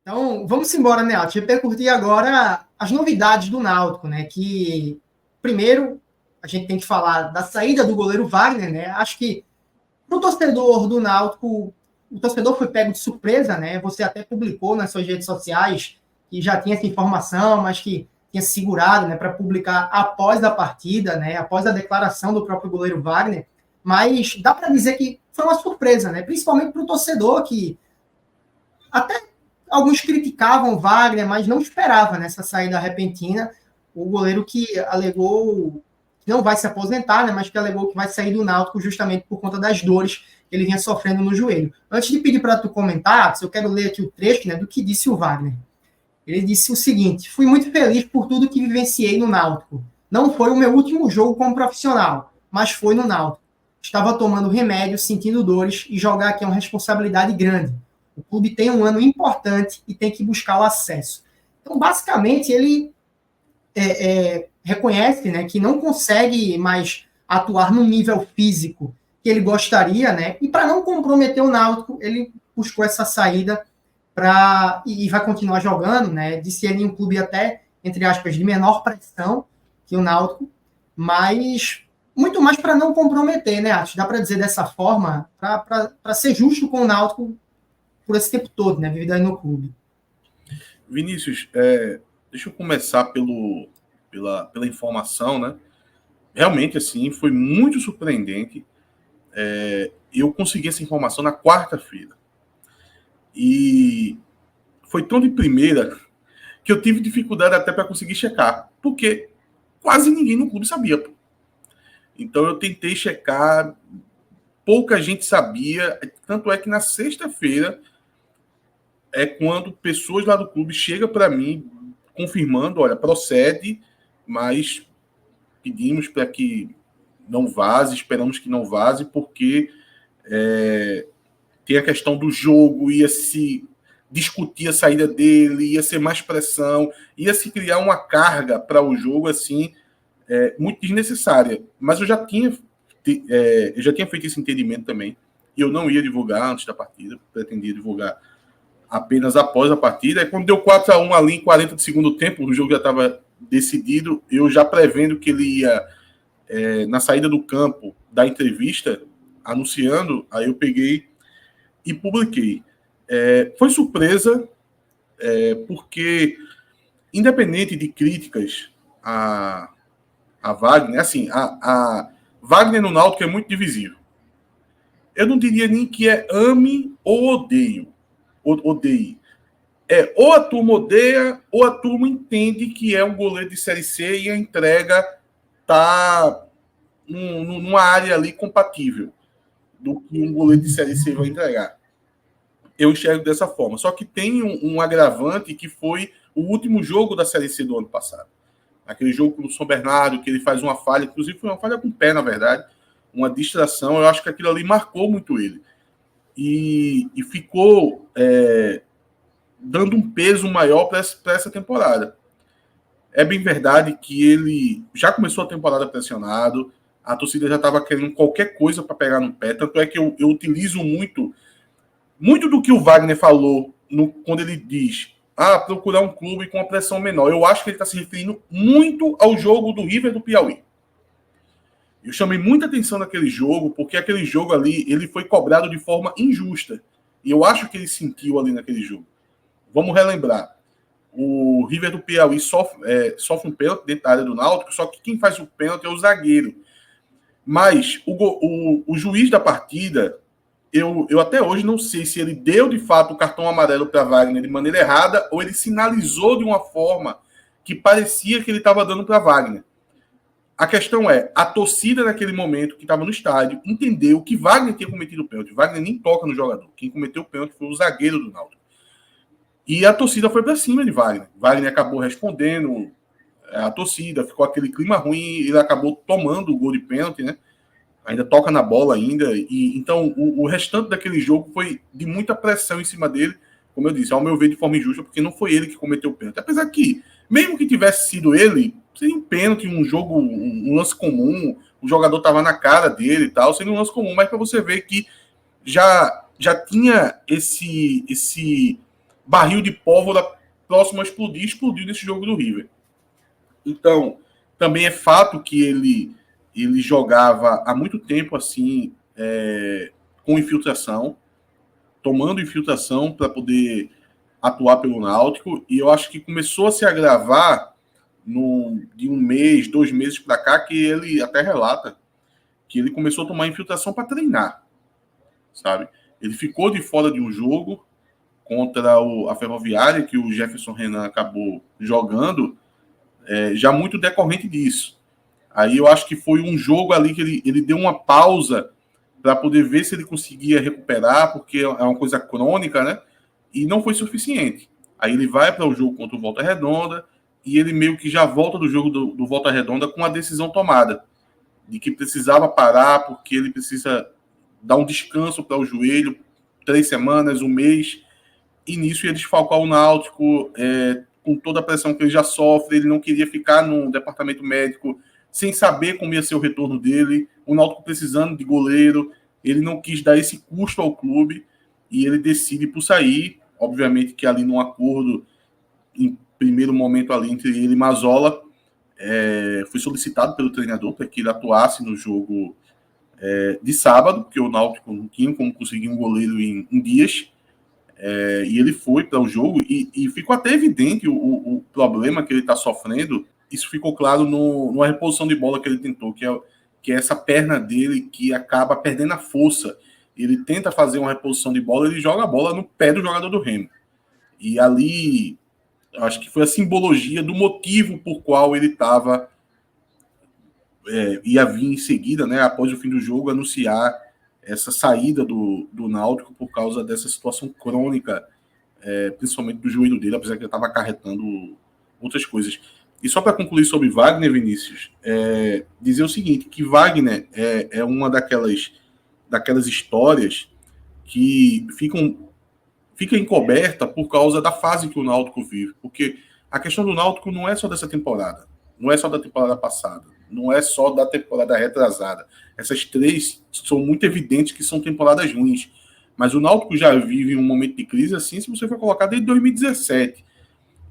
Então, vamos embora, né, Náutico? Repercutir agora as novidades do Náutico, né? Que, primeiro, a gente tem que falar da saída do goleiro Wagner, né? Acho que para o torcedor do Náutico, o torcedor foi pego de surpresa, né? Você até publicou nas suas redes sociais que já tinha essa informação, mas que tinha se segurado, né, para publicar após a partida, né? Após a declaração do próprio goleiro Wagner. Mas dá para dizer que foi uma surpresa, né? Principalmente para o torcedor que até alguns criticavam o Wagner, mas não esperava nessa saída repentina. O goleiro que alegou que não vai se aposentar, né, mas que alegou que vai sair do Náutico justamente por conta das dores que ele vinha sofrendo no joelho. Antes de pedir para tu comentar, eu quero ler aqui o trecho, né, do que disse o Wagner. Ele disse o seguinte: fui muito feliz por tudo que vivenciei no Náutico. Não foi o meu último jogo como profissional, mas foi no Náutico. Estava tomando remédio, sentindo dores, e jogar aqui é uma responsabilidade grande. O clube tem um ano importante e tem que buscar o acesso. Então, basicamente, ele reconhece, né, que não consegue mais atuar no nível físico que ele gostaria, né? E para não comprometer o Náutico, ele buscou essa saída e vai continuar jogando, né? Disse ele em um clube até, entre aspas, de menor pressão que o Náutico, mas muito mais para não comprometer, né? Acho que dá para dizer dessa forma, para ser justo com o Náutico por esse tempo todo, né? Vivido aí no clube. Vinícius, deixa eu começar pela informação, né? Realmente, assim, foi muito surpreendente. Eu consegui essa informação na quarta-feira. E foi tão de primeira que eu tive dificuldade até para conseguir checar, porque quase ninguém no clube sabia. Então eu tentei checar, pouca gente sabia, tanto é que na sexta-feira é quando pessoas lá do clube chegam para mim confirmando, olha, procede, mas pedimos para que não vaze, esperamos que não vaze, porque tem a questão do jogo, ia se discutir a saída dele, ia ser mais pressão, ia se criar uma carga para o jogo assim muito desnecessária. Mas eu já tinha feito esse entendimento também. Eu não ia divulgar antes da partida, pretendia divulgar apenas após a partida. E quando deu 4-1 ali em 40 do segundo tempo, o jogo já estava decidido, eu já prevendo que ele ia na saída do campo da entrevista, anunciando, aí eu peguei e publiquei. Foi surpresa, porque independente de críticas a Wagner, assim, a Wagner no Náutico é muito divisível. Eu não diria nem que é ame ou odeio. Odeie. Ou a turma odeia, ou a turma entende que é um goleiro de Série C e a entrega está numa área ali compatível do que um goleiro de Série C vai entregar. Eu enxergo dessa forma. Só que tem um agravante que foi o último jogo da Série C do ano passado. Aquele jogo com o São Bernardo, que ele faz uma falha, inclusive foi uma falha com o pé, na verdade, uma distração. Eu acho que aquilo ali marcou muito ele. E ficou dando um peso maior para essa temporada. É bem verdade que ele já começou a temporada pressionado, a torcida já estava querendo qualquer coisa para pegar no pé, tanto é que eu utilizo muito do que o Wagner falou quando ele diz procurar um clube com uma pressão menor. Eu acho que ele está se referindo muito ao jogo do River do Piauí. Eu chamei muita atenção naquele jogo, porque aquele jogo ali, ele foi cobrado de forma injusta. E eu acho que ele sentiu ali naquele jogo. Vamos relembrar. O River do Piauí sofre um pênalti dentro da área do Náutico, só que quem faz o pênalti é o zagueiro. Mas o juiz da partida, eu até hoje não sei se ele deu de fato o cartão amarelo para Wagner de maneira errada ou ele sinalizou de uma forma que parecia que ele estava dando para Wagner. A questão é, a torcida naquele momento que estava no estádio entendeu que Wagner tinha cometido o pênalti. Wagner nem toca no jogador. Quem cometeu o pênalti foi o zagueiro do Náutico. E a torcida foi para cima de Wagner. Wagner acabou respondendo a torcida, ficou aquele clima ruim, ele acabou tomando o gol de pênalti, né? Ainda toca na bola ainda. E então o restante daquele jogo foi de muita pressão em cima dele, como eu disse, ao meu ver, de forma injusta, porque não foi ele que cometeu o pênalti. Apesar que, mesmo que tivesse sido ele, seria um pênalti, um jogo, um lance comum, o jogador estava na cara dele e tal, seria um lance comum, mas para você ver que já tinha esse barril de pólvora próximo a explodir, explodiu nesse jogo do River. Então, também é fato que ele jogava há muito tempo assim, com infiltração, tomando infiltração para poder atuar pelo Náutico, e eu acho que começou a se agravar de 1 mês, 2 meses para cá, que ele até relata que ele começou a tomar infiltração para treinar, sabe? Ele ficou de fora de um jogo contra a Ferroviária, que o Jefferson Renan acabou jogando, já muito decorrente disso. Aí eu acho que foi um jogo ali que ele deu uma pausa para poder ver se ele conseguia recuperar, porque é uma coisa crônica, né? E não foi suficiente. Aí ele vai para o jogo contra o Volta Redonda e ele meio que já volta do jogo do Volta Redonda com a decisão tomada, de que precisava parar porque ele precisa dar um descanso para o joelho, 3 semanas, 1 mês, e nisso ia desfalcar o Náutico, com toda a pressão que ele já sofre, ele não queria ficar no departamento médico sem saber como ia ser o retorno dele, o Náutico precisando de goleiro, ele não quis dar esse custo ao clube, e ele decide por sair, obviamente que ali num acordo, em primeiro momento ali entre ele e Mazzola, foi solicitado pelo treinador para que ele atuasse no jogo de sábado, porque o Náutico não tinha como conseguir um goleiro em dias, e ele foi para o jogo, e ficou até evidente o problema que ele está sofrendo. Isso ficou claro numa reposição de bola que ele tentou, que é essa perna dele que acaba perdendo a força. Ele tenta fazer uma reposição de bola, ele joga a bola no pé do jogador do Remo. E ali, acho que foi a simbologia do motivo por qual ele estava, ia vir em seguida, né, após o fim do jogo, anunciar essa saída do Náutico por causa dessa situação crônica, principalmente do joelho dele, apesar que ele estava acarretando outras coisas. E só para concluir sobre Wagner, Vinícius, dizer o seguinte, que Wagner é uma daquelas histórias que fica encoberta por causa da fase que o Náutico vive. Porque a questão do Náutico não é só dessa temporada, não é só da temporada passada, não é só da temporada retrasada. Essas 3 são muito evidentes que são temporadas ruins. Mas o Náutico já vive um momento de crise assim, se você for colocar desde 2017.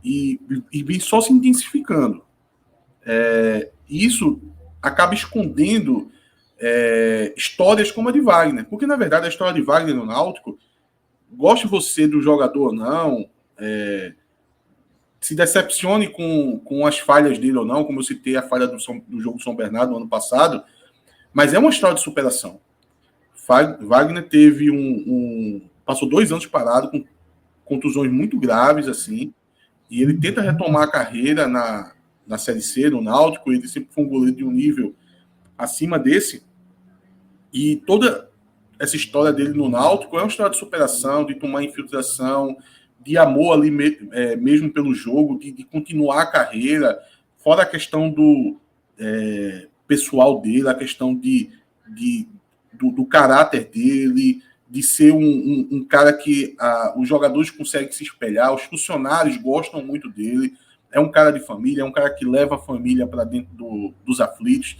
E vem só se intensificando. Isso acaba escondendo histórias como a de Wagner, porque na verdade a história de Wagner no Náutico, goste você do jogador ou não, se decepcione com as falhas dele ou não, como eu citei a falha do jogo do São Bernardo no ano passado, mas é uma história de superação. Wagner teve passou 2 anos parado com contusões muito graves assim, e ele tenta retomar a carreira na Série C, no Náutico. Ele sempre foi um goleiro de um nível acima desse. E toda essa história dele no Náutico é uma história de superação, de tomar infiltração, de amor ali mesmo pelo jogo, de continuar a carreira, fora a questão do pessoal dele, a questão do caráter dele, de ser um cara que os jogadores conseguem se espelhar, os funcionários gostam muito dele, é um cara de família, é um cara que leva a família para dentro dos aflitos.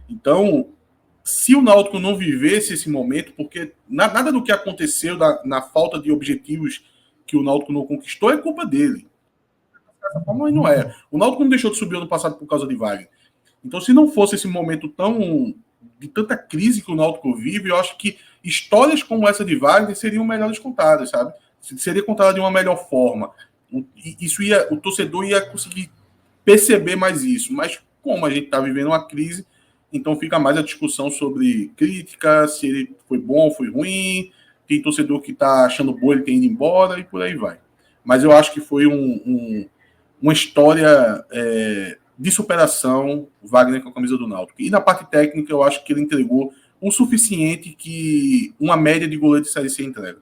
Então, se o Náutico não vivesse esse momento, porque nada do que aconteceu na falta de objetivos que o Náutico não conquistou é culpa dele. Dessa forma, não é. O Náutico não deixou de subir ano passado por causa de Wagner. Então, se não fosse esse momento de tanta crise que o Náutico vive, eu acho que histórias como essa de Wagner seriam melhores contadas, sabe? Seria contada de uma melhor forma. O torcedor ia conseguir perceber mais isso. Mas como a gente está vivendo uma crise, então fica mais a discussão sobre crítica, se ele foi bom ou foi ruim, tem torcedor que está achando bom, ele tem ido embora e por aí vai. Mas eu acho que foi uma história de superação, Wagner com a camisa do Náutico. E na parte técnica, eu acho que ele entregou o suficiente que uma média de goleiro de Série C entrega.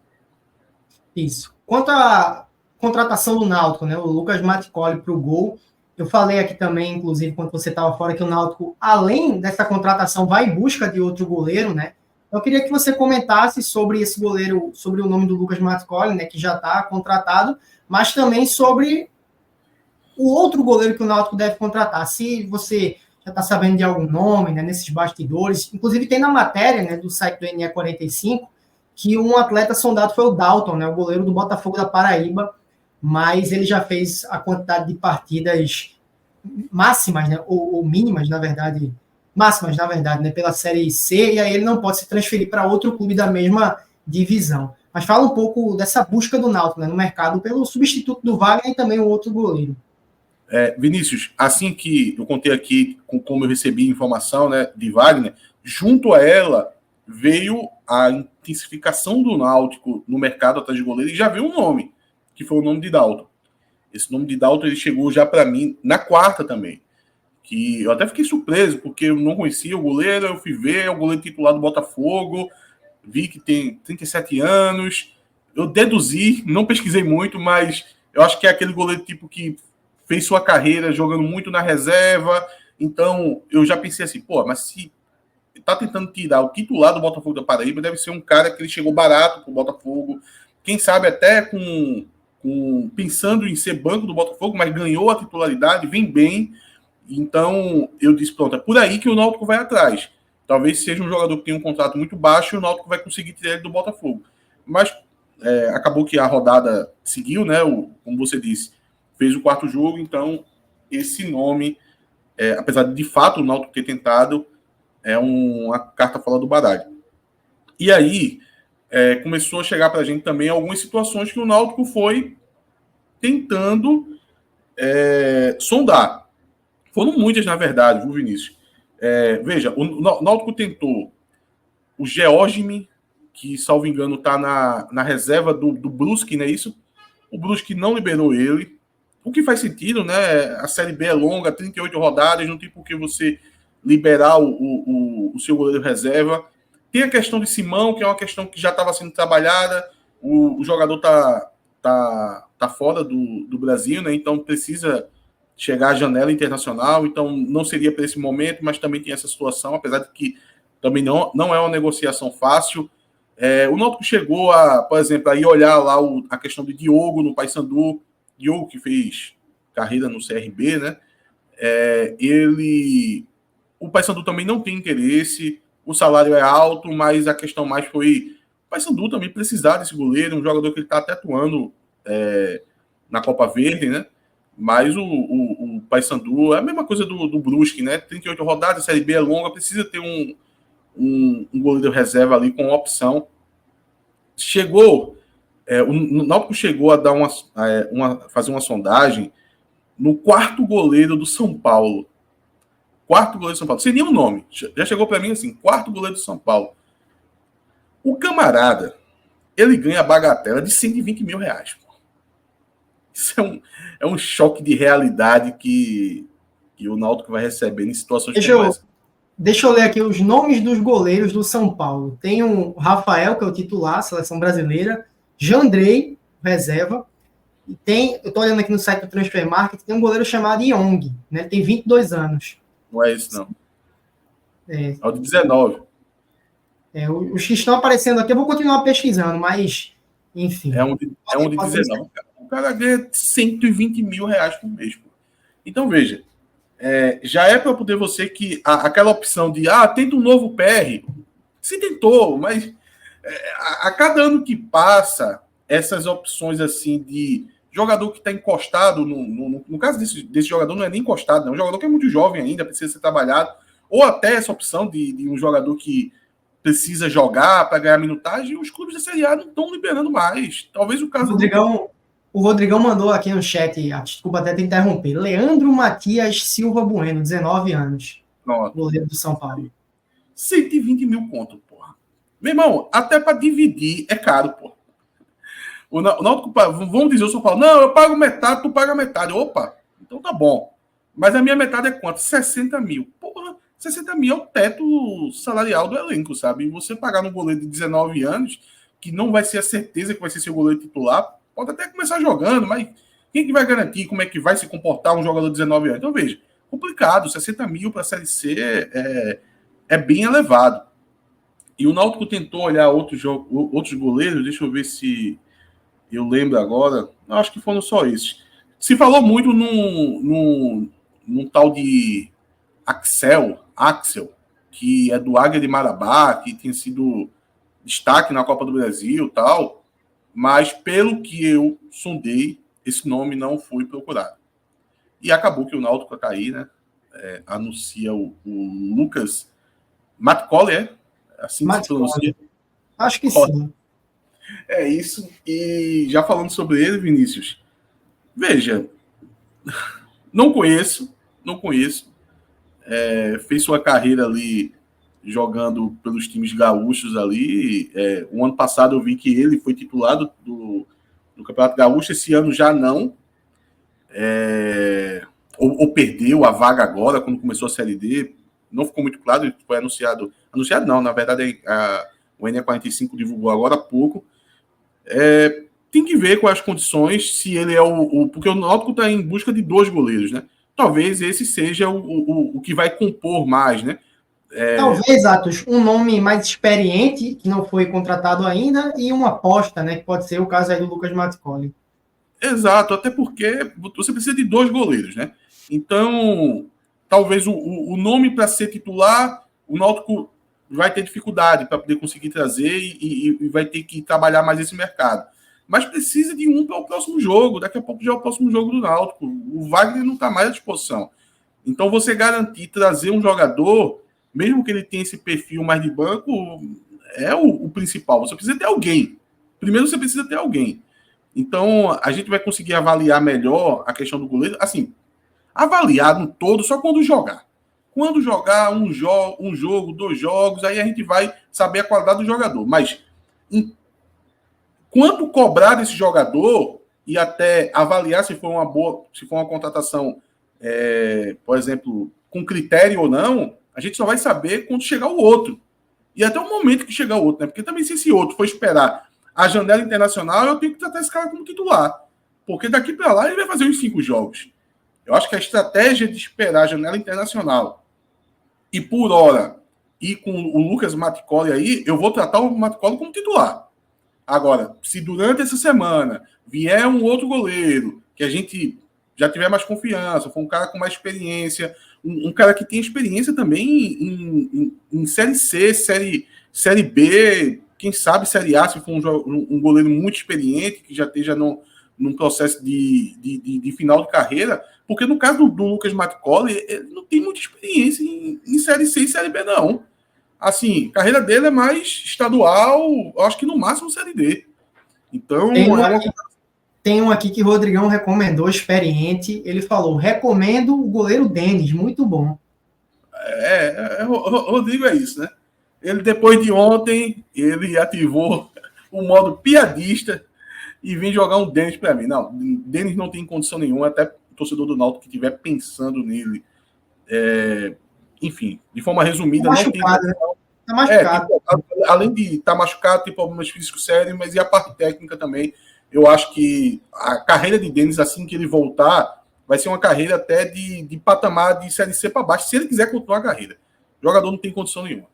Isso. Quanto à contratação do Náutico, né, o Lucas Maticoli para o gol, eu falei aqui também, inclusive, quando você estava fora, que o Náutico, além dessa contratação, vai em busca de outro goleiro, né? Eu queria que você comentasse sobre esse goleiro, sobre o nome do Lucas Maticoli, né, que já está contratado, mas também sobre o outro goleiro que o Náutico deve contratar. Se você já está sabendo de algum nome, né, nesses bastidores, inclusive tem na matéria, né, do site do NE45, que um atleta sondado foi o Dalton, né, o goleiro do Botafogo da Paraíba. mas ele já fez a quantidade de partidas máximas, né, ou mínimas, na verdade, máximas, na verdade, né, pela Série C, e aí ele não pode se transferir para outro clube da mesma divisão. Mas fala um pouco dessa busca do Náutico, né, no mercado pelo substituto do Wagner e também o outro goleiro. Vinícius, assim que eu contei aqui como eu recebi informação, né, de Wagner, junto a ela veio a intensificação do Náutico no mercado atrás de goleiro e já veio um nome, que foi o nome de Dalton. Esse nome de Dalton ele chegou já para mim na quarta também, que eu até fiquei surpreso, porque eu não conhecia o goleiro, eu fui ver, é o goleiro titular do Botafogo, vi que tem 37 anos, eu deduzi, não pesquisei muito, mas eu acho que é aquele goleiro tipo que fez sua carreira jogando muito na reserva, então eu já pensei assim, pô, mas se tá tentando tirar o titular do Botafogo da Paraíba, deve ser um cara que ele chegou barato pro Botafogo, quem sabe até pensando em ser banco do Botafogo, mas ganhou a titularidade, vem bem, então eu disse, pronto, é por aí que o Náutico vai atrás. Talvez seja um jogador que tem um contrato muito baixo e o Náutico vai conseguir tirar ele do Botafogo. Mas acabou que a rodada seguiu, né? Como você disse, fez o quarto jogo, então esse nome, apesar de fato o Náutico ter tentado, é uma carta fora do baralho. E aí começou a chegar para a gente também algumas situações que o Náutico foi tentando sondar. Foram muitas, na verdade, viu, Vinícius? Veja, o Náutico tentou o Georgime, que, salvo engano, está na reserva do Brusque, não é isso? O Brusque não liberou ele, o que faz sentido, né? A Série B é longa, 38 rodadas, não tem por que você liberar o seu goleiro reserva. Tem a questão de Simão, que é uma questão que já estava sendo trabalhada, o jogador tá fora do Brasil, né? Então precisa chegar à janela internacional, então não seria para esse momento, mas também tem essa situação, apesar de que também não é uma negociação fácil. O Náutico chegou por exemplo, a ir olhar lá a questão de Diogo no Paysandu, Diogo que fez carreira no CRB, né? O Paysandu também não tem interesse, o salário é alto, mas a questão mais foi o Paysandu também precisar desse goleiro, um jogador que ele está até atuando na Copa Verde, né? Mas o Paysandu é a mesma coisa do Brusque, né? 38 rodadas, a Série B é longa, precisa ter um goleiro reserva ali com opção. O Náutico chegou a dar fazer uma sondagem no quarto goleiro do São Paulo. Quarto goleiro do São Paulo. Sem nenhum nome. Já chegou para mim assim, quarto goleiro do São Paulo. O camarada, ele ganha a bagatela de 120 mil reais. Isso é um choque de realidade que o Náutico vai receber em situações como essa. Deixa eu ler aqui os nomes dos goleiros do São Paulo. Tem o Rafael, que é o titular, seleção brasileira. Jandrei, reserva. E eu estou olhando aqui no site do Transfer Market, tem um goleiro chamado Yong, né? Tem 22 anos. Não é isso, não. É o de 19. Os que estão aparecendo aqui, eu vou continuar pesquisando, mas, enfim. É um de 19. O cara ganha 120 mil reais por mês. Pô. Então, veja, já é para poder você que aquela opção de tenta um novo PR, se tentou, mas a cada ano que passa, essas opções assim de jogador que está encostado, no caso desse jogador não é nem encostado, não, um jogador que é muito jovem ainda, precisa ser trabalhado, ou até essa opção de um jogador que precisa jogar para ganhar minutagem, os clubes da Série A não estão liberando mais. Talvez o caso... O Rodrigão mandou aqui no chat, desculpa até te interromper, Leandro Matias Silva Bueno, 19 anos. Pronto. Goleiro do São Paulo. 120 mil conto, porra. Meu irmão, até para dividir é caro, porra. O Náutico, vamos dizer, o São Paulo, não, eu pago metade, tu paga metade. Opa, então tá bom. Mas a minha metade é quanto? 60 mil. Porra, 60 mil é o teto salarial do elenco, sabe? E você pagar no goleiro de 19 anos, que não vai ser a certeza que vai ser seu goleiro titular, pode até começar jogando, mas quem que vai garantir como é que vai se comportar um jogador de 19 anos? Então, veja, complicado, 60 mil para a Série C é bem elevado. E o Náutico tentou olhar outros goleiros, deixa eu ver se eu lembro agora, acho que foram só esses. Se falou muito num tal de Axel, que é do Águia de Marabá, que tem sido destaque na Copa do Brasil e tal, mas pelo que eu sondei, esse nome não foi procurado. E acabou que o Náutico vai cair, né? Anuncia o Lucas Macaulay, assim que se pronuncia? Acho que sim. É isso. E já falando sobre ele, Vinícius, veja, não conheço. Fez sua carreira ali jogando pelos times gaúchos ali. O ano passado eu vi que ele foi titulado do Campeonato Gaúcho, esse ano já não. Ou perdeu a vaga agora, quando começou a Série D. Não ficou muito claro, ele foi anunciado. Anunciado não, na verdade o NE45 divulgou agora há pouco. Tem que ver com as condições, se ele é porque o Náutico está em busca de 2 goleiros, né? Talvez esse seja o que vai compor mais, né? Talvez, Atos, um nome mais experiente, que não foi contratado ainda, e uma aposta, né? Que pode ser o caso aí do Lucas Maticoli. Exato, até porque você precisa de 2 goleiros, né? Então, talvez o nome para ser titular, o Náutico vai ter dificuldade para poder conseguir trazer e vai ter que trabalhar mais esse mercado. Mas precisa de um para o próximo jogo. Daqui a pouco já é o próximo jogo do Náutico. O Wagner não está mais à disposição. Então, você garantir trazer um jogador, mesmo que ele tenha esse perfil mais de banco, é o principal. Você precisa ter alguém. Primeiro, você precisa ter alguém. Então, a gente vai conseguir avaliar melhor a questão do goleiro. Assim, avaliar no todo só quando jogar. Quando jogar um jogo, 2 jogos, aí a gente vai saber a qualidade do jogador. Mas quanto cobrar desse jogador e até avaliar se foi uma boa, se for uma contratação, por exemplo, com critério ou não, a gente só vai saber quando chegar o outro. E até o momento que chegar o outro, né? Porque também se esse outro for esperar a janela internacional, eu tenho que tratar esse cara como titular. Porque daqui para lá ele vai fazer uns 5 jogos. Eu acho que a estratégia de esperar a janela internacional e por hora ir com o Lucas Maticoli aí, eu vou tratar o Maticoli como titular. Agora, se durante essa semana vier um outro goleiro, que a gente já tiver mais confiança, for um cara com mais experiência, um cara que tem experiência também em Série C, série B, quem sabe Série A, se for um goleiro muito experiente, que já esteja num processo de final de carreira, porque no caso do Lucas Maticoli, ele não tem muita experiência em Série C e Série B, não. Assim, a carreira dele é mais estadual, acho que no máximo Série D. Então, tem um aqui que o Rodrigão recomendou, experiente. Ele falou, recomendo o goleiro Denis, muito bom. Rodrigo é isso, né? Ele, depois de ontem, ele ativou o modo piadista e vem jogar um Denis para mim. Não, Denis não tem condição nenhuma, até o torcedor do Náutico que estiver pensando nele. Enfim, de forma resumida, não tem condição. Tá machucado. Além de estar machucado, tem problemas físicos sérios, mas e a parte técnica também. Eu acho que a carreira de Denis, assim que ele voltar, vai ser uma carreira até de patamar de Série C para baixo, se ele quiser continuar a carreira. O jogador não tem condição nenhuma.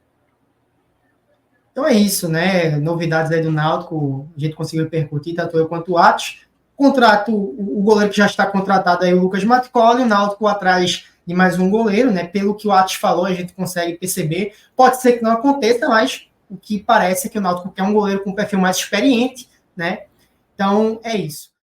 Então é isso, né? Novidades aí do Náutico, a gente conseguiu repercutir, tanto eu quanto o Atos. Contrato, o goleiro que já está contratado aí, o Lucas Maticoli, o Náutico atrás de mais um goleiro, né? Pelo que o Atos falou, a gente consegue perceber. Pode ser que não aconteça, mas o que parece é que o Náutico quer um goleiro com um perfil mais experiente, né? Então, é isso.